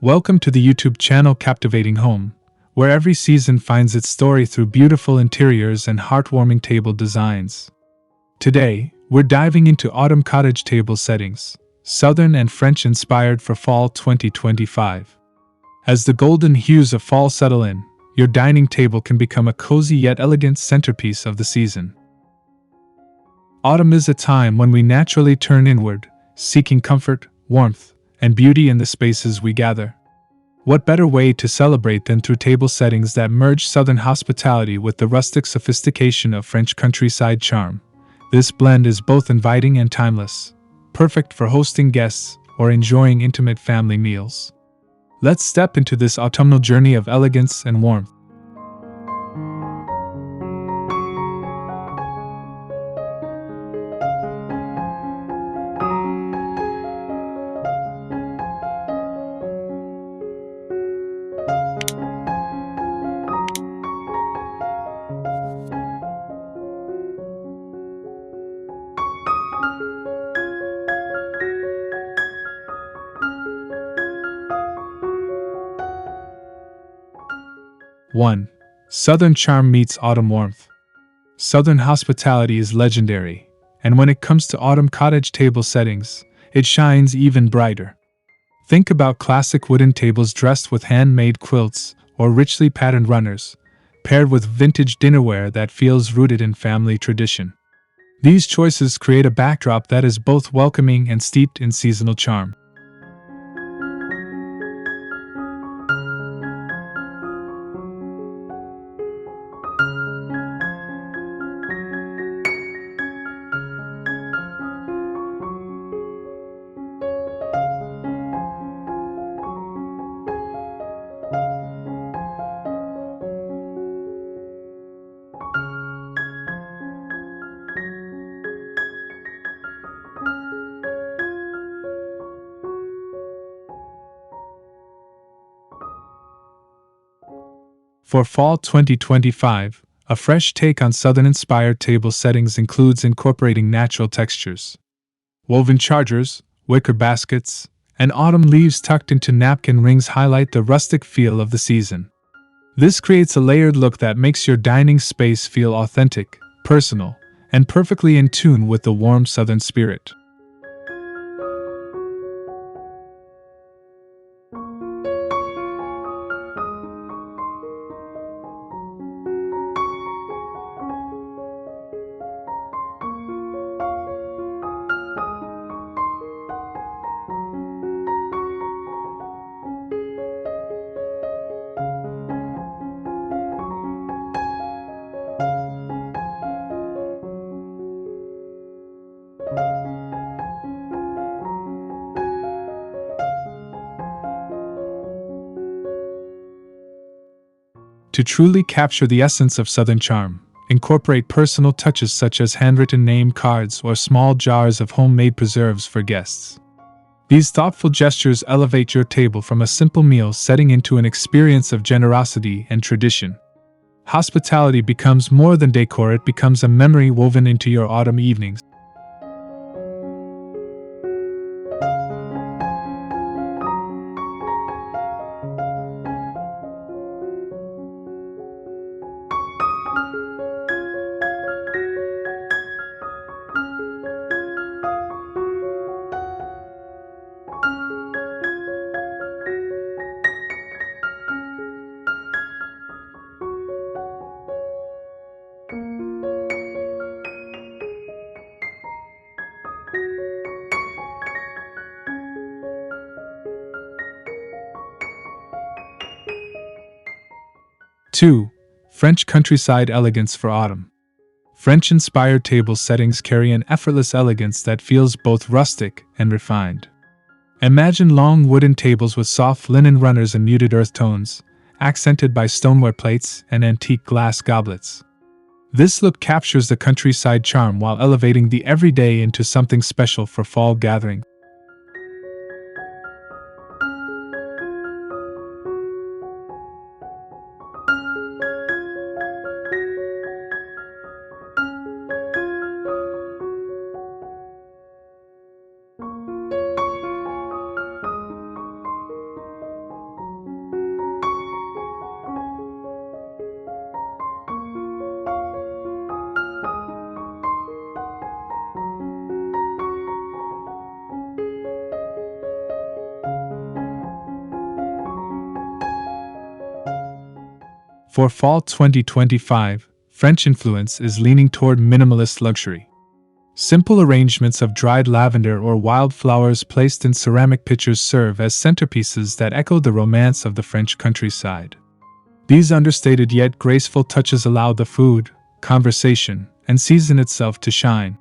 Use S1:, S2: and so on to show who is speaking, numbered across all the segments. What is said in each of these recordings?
S1: Welcome to the YouTube channel Captivating Home, where every season finds its story through beautiful interiors and heartwarming table designs. Today, we're diving into autumn cottage table settings, Southern and French inspired for fall 2025. As the golden hues of fall settle in, your dining table can become a cozy yet elegant centerpiece of the season. Autumn is a time when we naturally turn inward, seeking comfort, warmth, and beauty in the spaces we gather. What better way to celebrate than through table settings that merge Southern hospitality with the rustic sophistication of French countryside charm? This blend is both inviting and timeless, perfect for hosting guests or enjoying intimate family meals. Let's step into this autumnal journey of elegance and warmth. One. Southern charm meets autumn warmth. Southern hospitality is legendary, and when it comes to autumn cottage table settings, it shines even brighter. Think about classic wooden tables dressed with handmade quilts or richly patterned runners, paired with vintage dinnerware that feels rooted in family tradition. These choices create a backdrop that is both welcoming and steeped in seasonal charm. For fall 2025, a fresh take on Southern-inspired table settings includes incorporating natural textures. Woven chargers, wicker baskets, and autumn leaves tucked into napkin rings highlight the rustic feel of the season. This creates a layered look that makes your dining space feel authentic, personal, and perfectly in tune with the warm Southern spirit. 'To truly capture the essence of Southern charm, incorporate personal touches such as handwritten name cards or small jars of homemade preserves for guests. These thoughtful gestures elevate your table from a simple meal setting into an experience of generosity and tradition. Hospitality becomes more than decor, it becomes a memory woven into your autumn evenings. 2. French countryside elegance for autumn. French-inspired table settings carry an effortless elegance that feels both rustic and refined. Imagine long wooden tables with soft linen runners and muted earth tones, accented by stoneware plates and antique glass goblets. This look captures the countryside charm while elevating the everyday into something special for fall gatherings. For fall 2025, French influence is leaning toward minimalist luxury. Simple arrangements of dried lavender or wildflowers placed in ceramic pitchers serve as centerpieces that echo the romance of the French countryside. These understated yet graceful touches allow the food, conversation, and season itself to shine.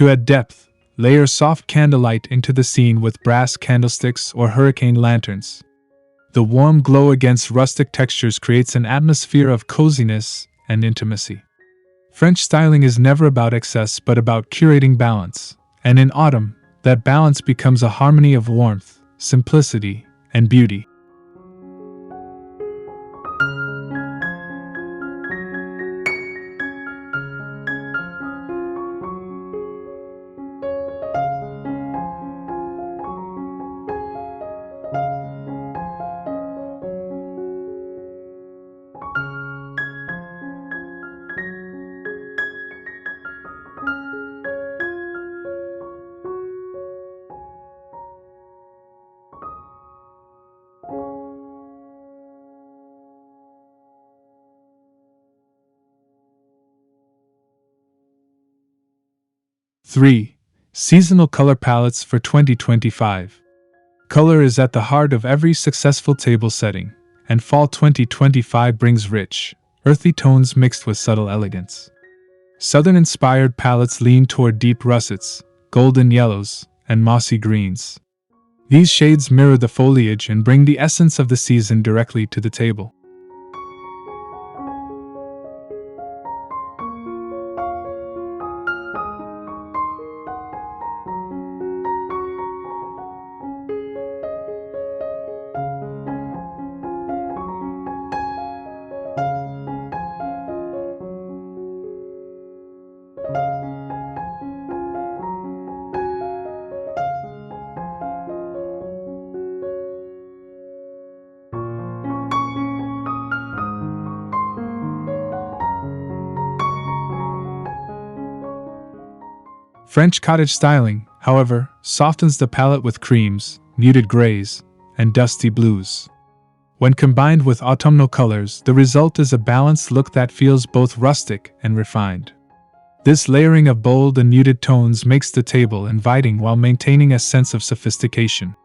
S1: To add depth, layer soft candlelight into the scene with brass candlesticks or hurricane lanterns. The warm glow against rustic textures creates an atmosphere of coziness and intimacy. French styling is never about excess but about curating balance, and in autumn, that balance becomes a harmony of warmth, simplicity, and beauty. Three Seasonal color palettes for 2025. Color is at the heart of every successful table setting, and fall 2025 brings rich, earthy tones mixed with subtle elegance. Southern-inspired palettes lean toward deep russets, golden yellows, and mossy greens. These shades mirror the foliage and bring the essence of the season directly to the table. French cottage styling, however, softens the palette with creams, muted grays, and dusty blues. When combined with autumnal colors, the result is a balanced look that feels both rustic and refined. This layering of bold and muted tones makes the table inviting while maintaining a sense of sophistication.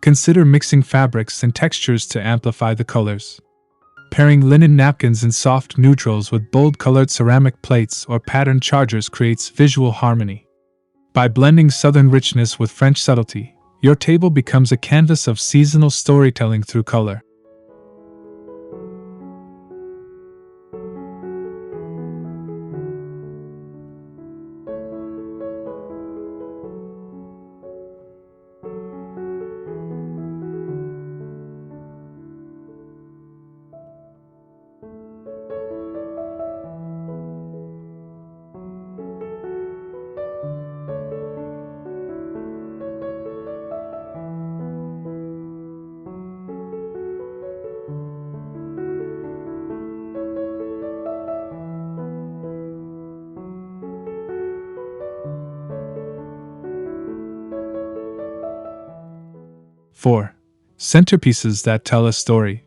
S1: Consider mixing fabrics and textures to amplify the colors. Pairing linen napkins in soft neutrals with bold-colored ceramic plates or patterned chargers creates visual harmony. By blending Southern richness with French subtlety, your table becomes a canvas of seasonal storytelling through color. 4. Centerpieces that tell a story.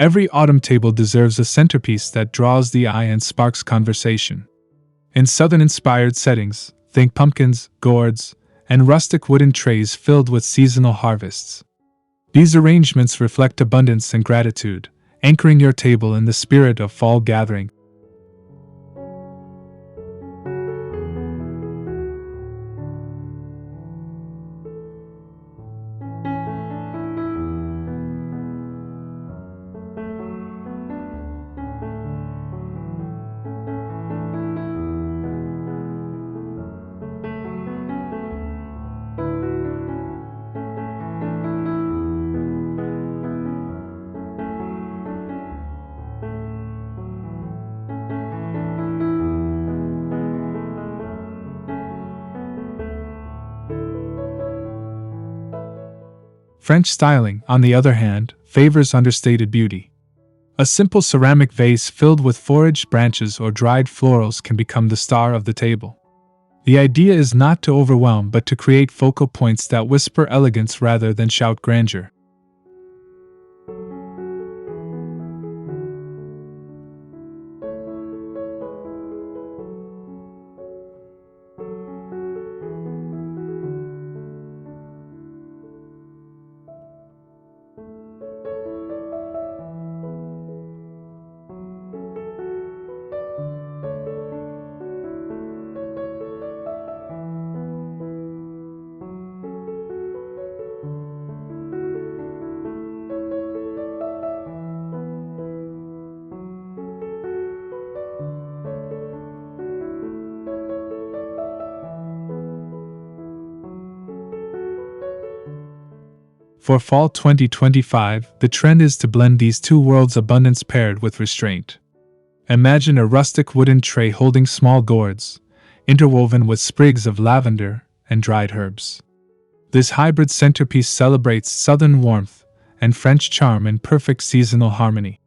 S1: Every autumn table deserves a centerpiece that draws the eye and sparks conversation. In southern-inspired settings, think pumpkins, gourds, and rustic wooden trays filled with seasonal harvests. These arrangements reflect abundance and gratitude, anchoring your table in the spirit of fall gathering. French styling, on the other hand, favors understated beauty. A simple ceramic vase filled with foraged branches or dried florals can become the star of the table. The idea is not to overwhelm but to create focal points that whisper elegance rather than shout grandeur. For fall 2025, the trend is to blend these two worlds: abundance paired with restraint. Imagine a rustic wooden tray holding small gourds, interwoven with sprigs of lavender and dried herbs. This hybrid centerpiece celebrates southern warmth and French charm in perfect seasonal harmony.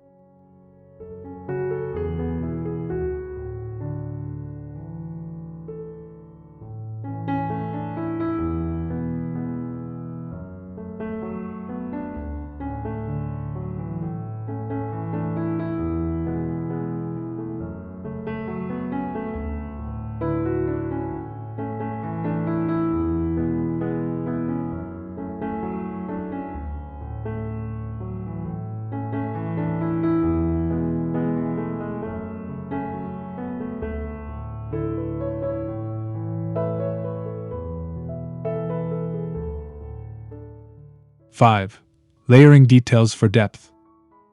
S1: Five. Layering details for depth.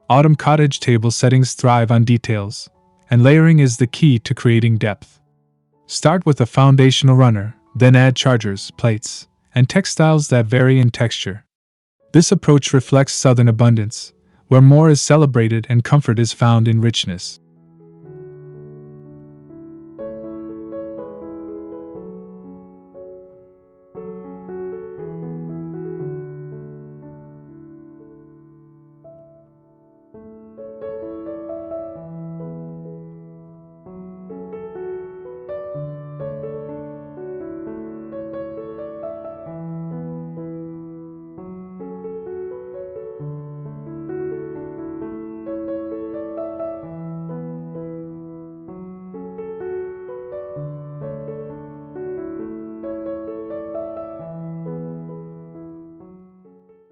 S1: Autumn cottage table settings thrive on details, and layering is the key to creating depth. Start with a foundational runner, then add chargers, plates, and textiles that vary in texture. This approach reflects southern abundance, where more is celebrated and comfort is found in richness.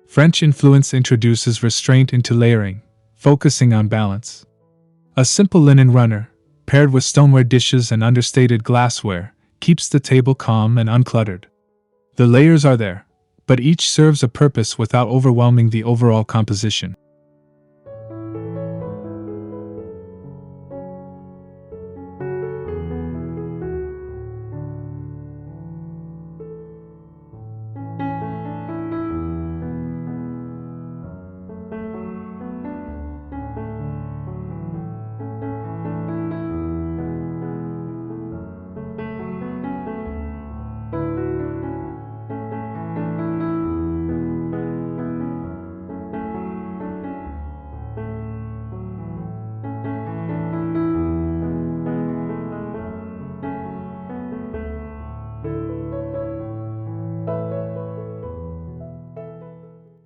S1: French influence introduces restraint into layering, focusing on balance. A simple linen runner, paired with stoneware dishes and understated glassware, keeps the table calm and uncluttered. The layers are there, but each serves a purpose without overwhelming the overall composition.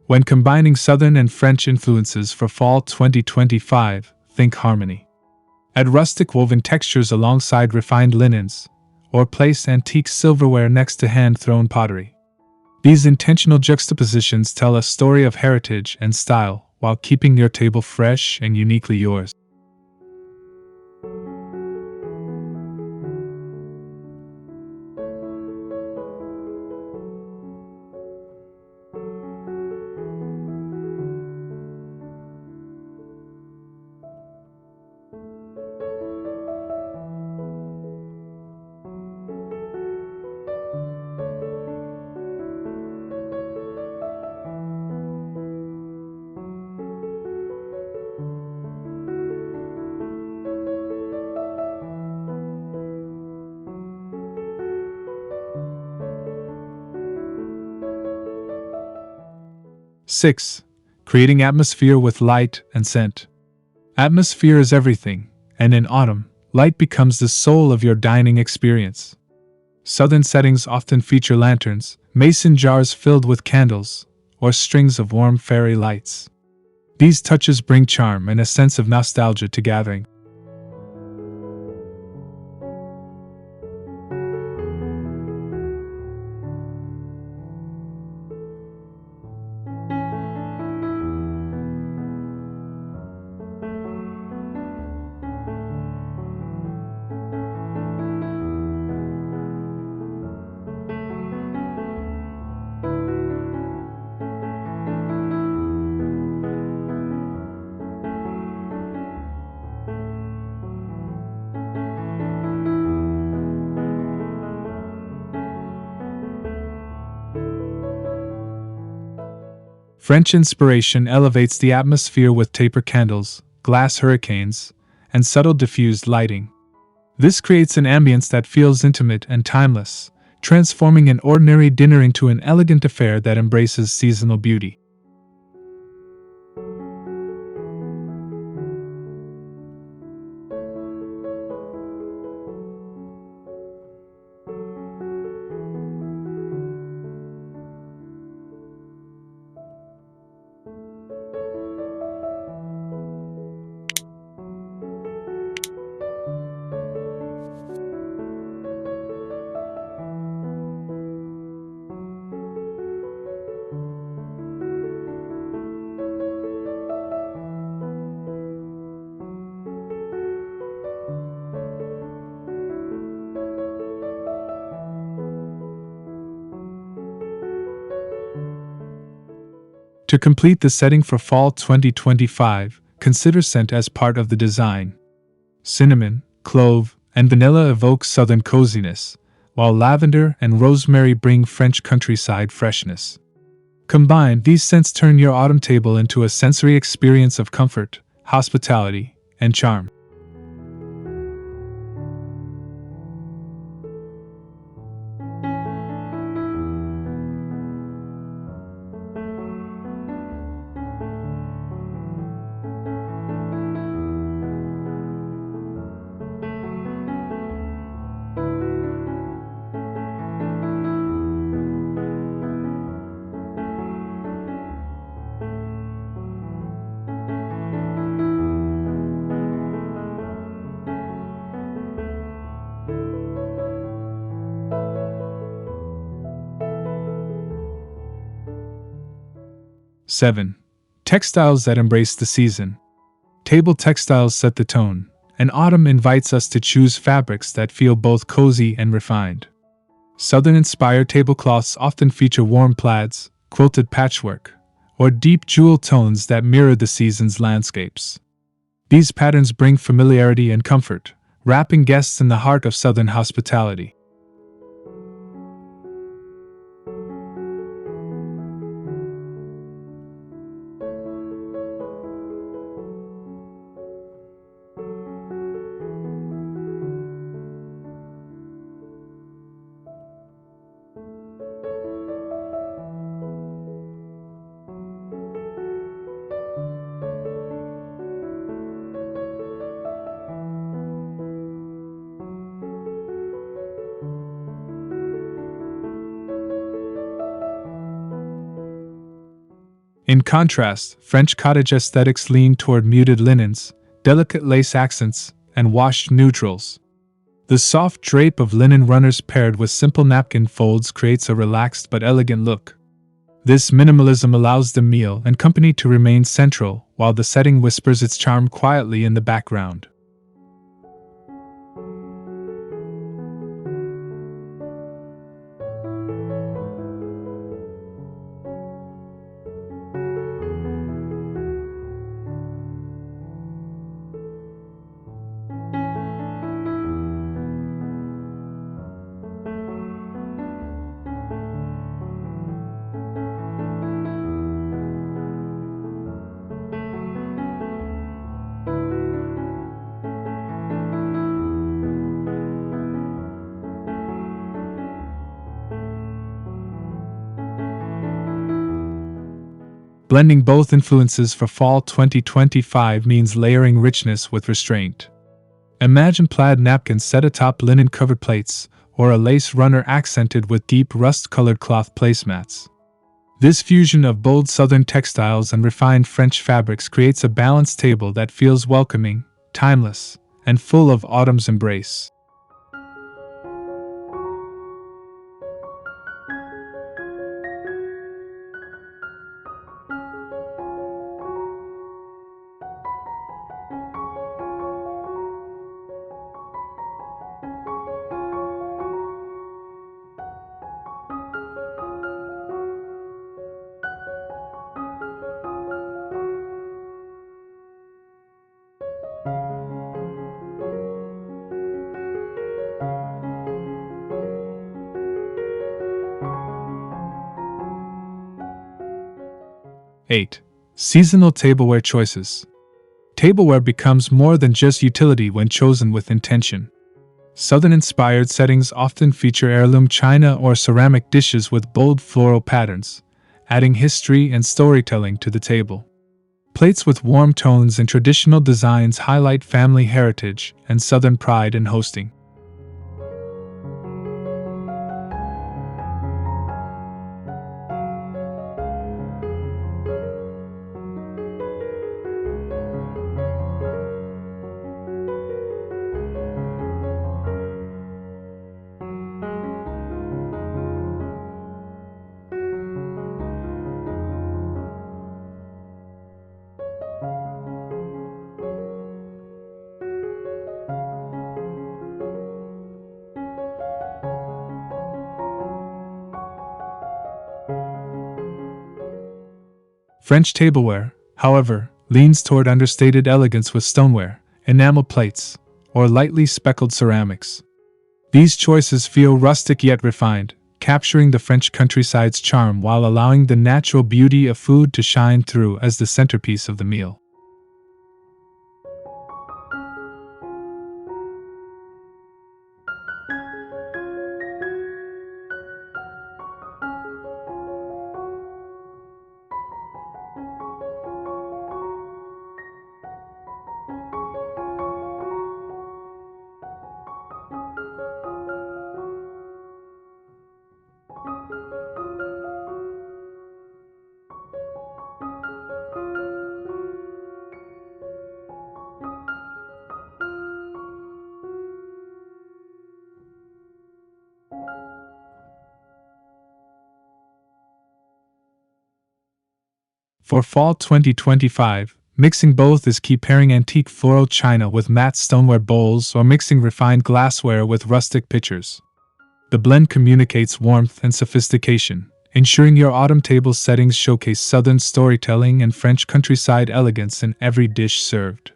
S1: When combining Southern and French influences for fall 2025, think harmony. Add rustic woven textures alongside refined linens, or place antique silverware next to hand-thrown pottery. These intentional juxtapositions tell a story of heritage and style while keeping your table fresh and uniquely yours. Six. Creating atmosphere with light and scent. Atmosphere is everything, and in autumn, light becomes the soul of your dining experience. Southern settings often feature lanterns, mason jars filled with candles, or strings of warm fairy lights. These touches bring charm and a sense of nostalgia to gathering. French inspiration elevates the atmosphere with taper candles, glass hurricanes, and subtle diffused lighting. This creates an ambience that feels intimate and timeless, transforming an ordinary dinner into an elegant affair that embraces seasonal beauty. To complete the setting for fall 2025, consider scent as part of the design. Cinnamon, clove, and vanilla evoke southern coziness, while lavender and rosemary bring French countryside freshness. Combined, these scents turn your autumn table into a sensory experience of comfort, hospitality, and charm. Seven. Textiles that embrace the season. Table textiles set the tone, and autumn invites us to choose fabrics that feel both cozy and refined. Southern-inspired tablecloths often feature warm plaids, quilted patchwork, or deep jewel tones that mirror the season's landscapes. These patterns bring familiarity and comfort, wrapping guests in the heart of Southern hospitality. In contrast, French cottage aesthetics lean toward muted linens, delicate lace accents, and washed neutrals. The soft drape of linen runners paired with simple napkin folds creates a relaxed but elegant look. This minimalism allows the meal and company to remain central, while the setting whispers its charm quietly in the background. Blending both influences for fall 2025 means layering richness with restraint. Imagine plaid napkins set atop linen covered plates, or a lace runner accented with deep rust colored cloth placemats. This fusion of bold southern textiles and refined French fabrics creates a balanced table that feels welcoming, timeless, and full of autumn's embrace. 8. Seasonal tableware choices. Tableware becomes more than just utility when chosen with intention. Southern-inspired settings often feature heirloom china or ceramic dishes with bold floral patterns, adding history and storytelling to the table. Plates with warm tones and traditional designs highlight family heritage and Southern pride in hosting. French tableware, however, leans toward understated elegance with stoneware, enamel plates, or lightly speckled ceramics. These choices feel rustic yet refined, capturing the French countryside's charm while allowing the natural beauty of food to shine through as the centerpiece of the meal. For fall 2025, mixing both is key, pairing antique floral china with matte stoneware bowls or mixing refined glassware with rustic pitchers. The blend communicates warmth and sophistication, ensuring your autumn table settings showcase Southern storytelling and French countryside elegance in every dish served.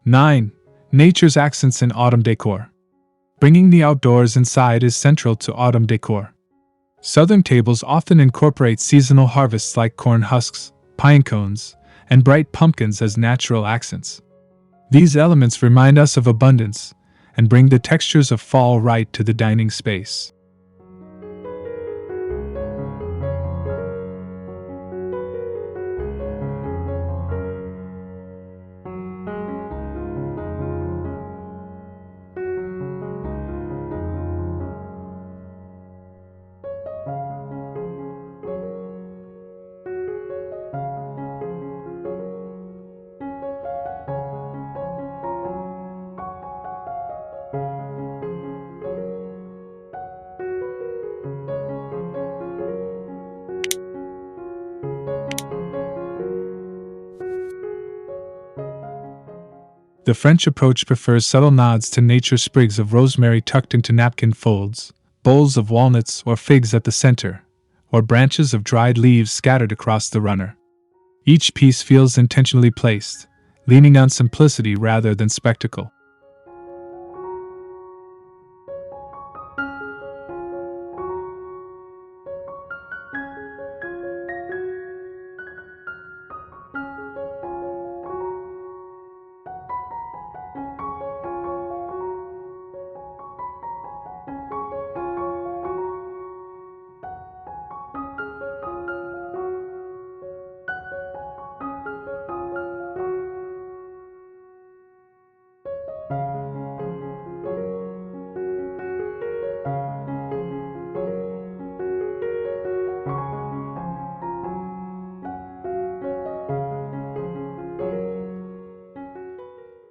S1: 9. Nature's accents in autumn decor. Bringing the outdoors inside is central to autumn decor. Southern tables often incorporate seasonal harvests like corn husks, pine cones, and bright pumpkins as natural accents. These elements remind us of abundance and bring the textures of fall right to the dining space. The French approach prefers subtle nods to nature, sprigs of rosemary tucked into napkin folds, bowls of walnuts or figs at the center, or branches of dried leaves scattered across the runner. Each piece feels intentionally placed, leaning on simplicity rather than spectacle.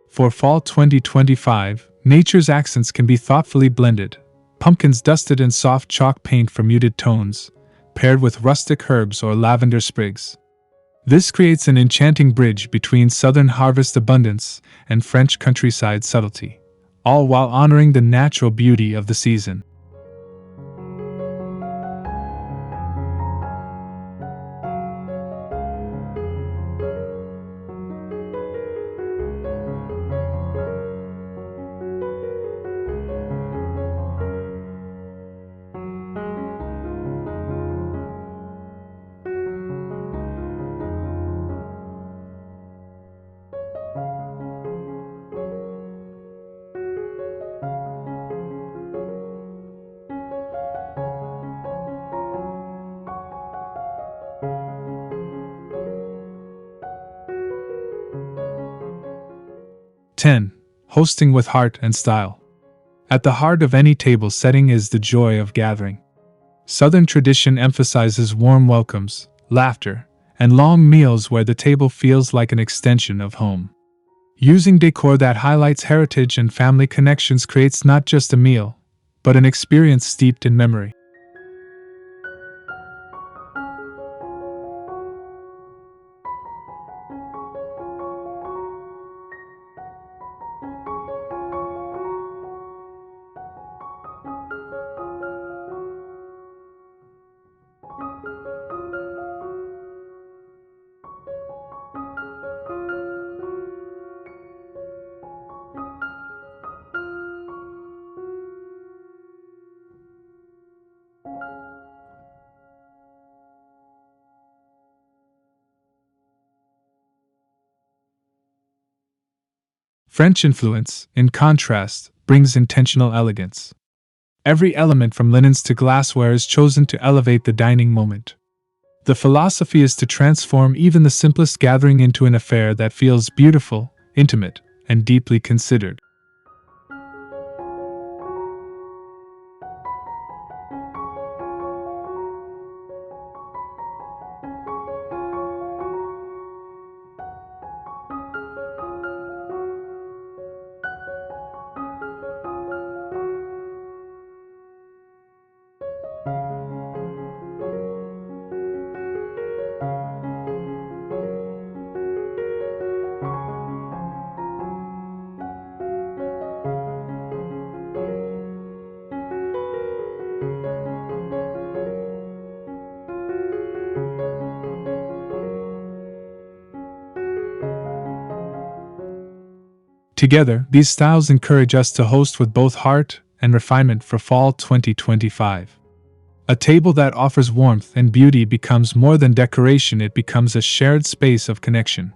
S1: For fall 2025, nature's accents can be thoughtfully blended. Pumpkins dusted in soft chalk paint for muted tones, paired with rustic herbs or lavender sprigs. This creates an enchanting bridge between southern harvest abundance and French countryside subtlety, all while honoring the natural beauty of the season. (10) Hosting with heart and style. At the heart of any table setting is the joy of gathering. Southern tradition emphasizes warm welcomes, laughter, and long meals where the table feels like an extension of home. Using decor that highlights heritage and family connections creates not just a meal, but an experience steeped in memory. French influence, in contrast, brings intentional elegance. Every element from linens to glassware is chosen to elevate the dining moment. The philosophy is to transform even the simplest gathering into an affair that feels beautiful, intimate, and deeply considered. Together, these styles encourage us to host with both heart and refinement for fall 2025. A table that offers warmth and beauty becomes more than decoration, it becomes a shared space of connection.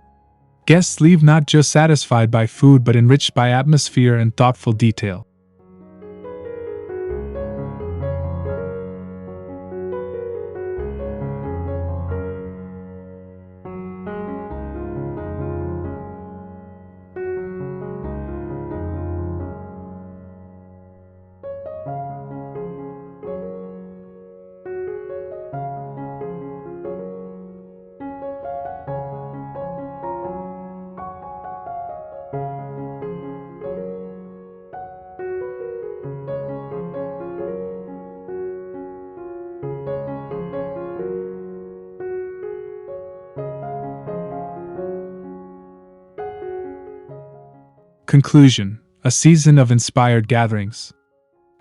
S1: Guests leave not just satisfied by food but enriched by atmosphere and thoughtful detail. Conclusion: a season of inspired gatherings.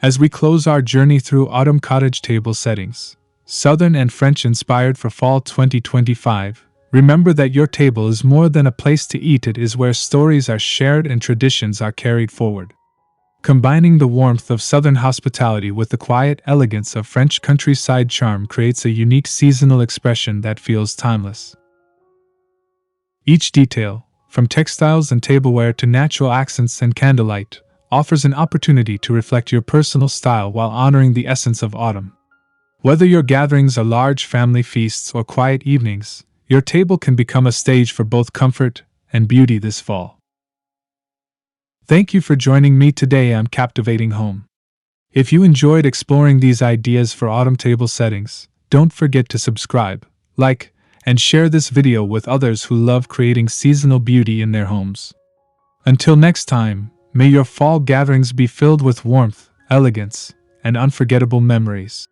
S1: As we close our journey through autumn cottage table settings, Southern and French inspired for fall 2025, remember that your table is more than a place to eat, it is where stories are shared and traditions are carried forward. Combining the warmth of Southern hospitality with the quiet elegance of French countryside charm creates a unique seasonal expression that feels timeless. Each detail, from textiles and tableware to natural accents and candlelight, offers an opportunity to reflect your personal style while honoring the essence of autumn. Whether your gatherings are large family feasts or quiet evenings, your table can become a stage for both comfort and beauty this fall. Thank you for joining me today on Captivating Home. If you enjoyed exploring these ideas for autumn table settings, don't forget to subscribe, like, and share this video with others who love creating seasonal beauty in their homes. Until next time, may your fall gatherings be filled with warmth, elegance, and unforgettable memories.